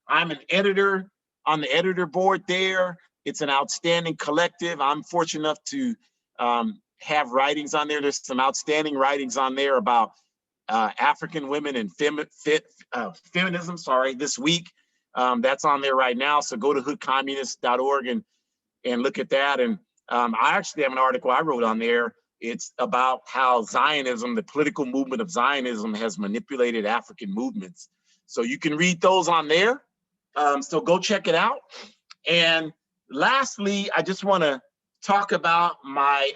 I'm an editor on the editor board there. It's an outstanding collective. I'm fortunate enough to have writings on there. There's some outstanding writings on there about African women and feminism, this week. That's on there right now. So go to hoodcommunist.org and look at that. And I actually have an article I wrote on there. It's about how Zionism, the political movement of Zionism, has manipulated African movements. So you can read those on there. So go check it out. And lastly, I just want to talk about my,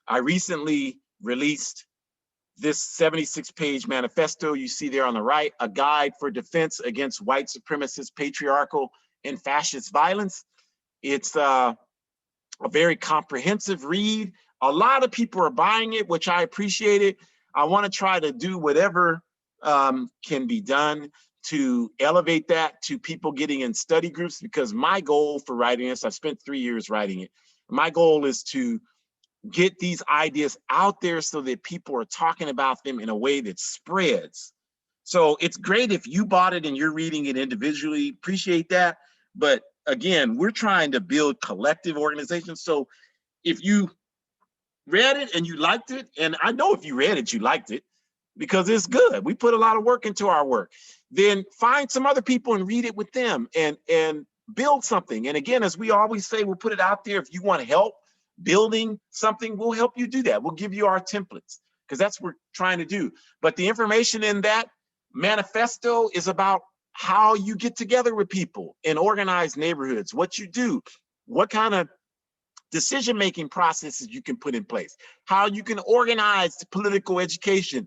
I recently released this 76-page manifesto you see there on the right, a guide for defense against white supremacist, patriarchal, and fascist violence. It's a very comprehensive read. A lot of people are buying it, which I appreciate it. I want to try to do whatever can be done to elevate that to people getting in study groups, because my goal for writing this, I spent 3 years writing it. My goal is to get these ideas out there so that people are talking about them in a way that spreads. So it's great if you bought it and you're reading it individually, appreciate that. But again, we're trying to build collective organizations. So if you read it and you liked it, and I know if you read it, you liked it, because it's good. We put a lot of work into our work. Then find some other people and read it with them and build something. And again, as we always say, we'll put it out there. If you want help building something, we'll help you do that. We'll give you our templates, because that's what we're trying to do. But the information in that manifesto is about how you get together with people in organized neighborhoods, what you do, what kind of decision-making processes you can put in place, how you can organize political education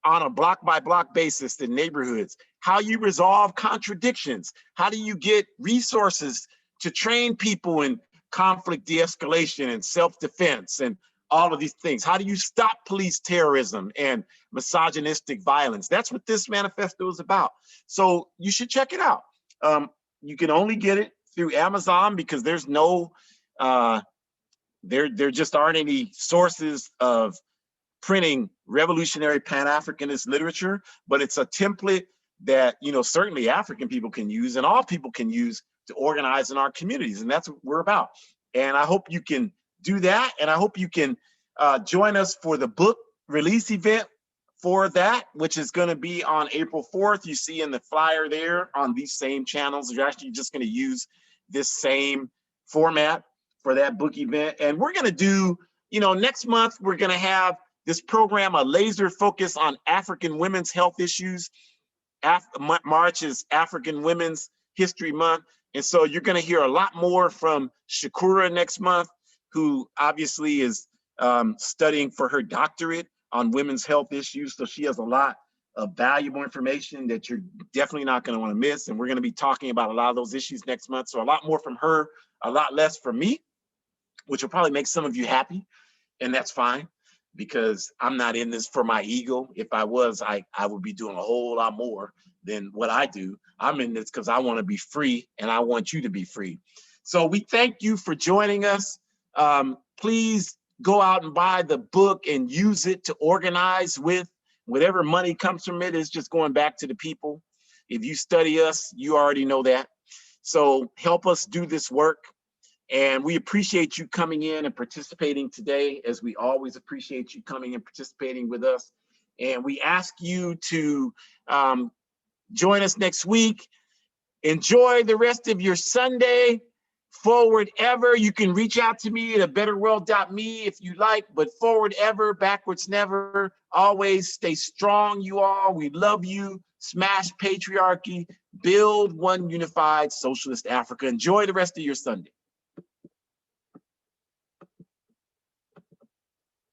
on a block-by-block basis in neighborhoods, how you resolve contradictions, how do you get resources to train people in conflict de-escalation and self-defense and all of these things. How do you stop police terrorism and misogynistic violence? That's what this manifesto is about. So you should check it out. You can only get it through Amazon, because there's no, there just aren't any sources of printing revolutionary Pan-Africanist literature, but it's a template that, you know, certainly African people can use and all people can use to organize in our communities. And that's what we're about. And I hope you can do that. And I hope you can join us for the book release event for that, which is going to be on April 4th. You see in the flyer there on these same channels. You're actually just going to use this same format for that book event. And we're going to do, you know, next month, we're going to have this program, a laser focus on African women's health issues. March is African Women's History Month. And so you're going to hear a lot more from Shakura next month, who obviously is studying for her doctorate on women's health issues. So she has a lot of valuable information that you're definitely not going to want to miss. And we're going to be talking about a lot of those issues next month. So a lot more from her, a lot less from me, which will probably make some of you happy. And that's fine, because I'm not in this for my ego. If I was, I would be doing a whole lot more than what I do. I'm in this because I want to be free and I want you to be free. So we thank you for joining us. Please go out and buy the book and use it to organize with. Whatever money comes from it is just going back to the people. If you study us, you already know that. So help us do this work. And we appreciate you coming in and participating today, as we always appreciate you coming and participating with us. And we ask you to join us next week. Enjoy the rest of your Sunday. Forward ever. You can reach out to me at abetterworld.me if you like, but forward ever, backwards never. Always stay strong, you all. We love you. Smash patriarchy. Build one unified socialist Africa. Enjoy the rest of your Sunday.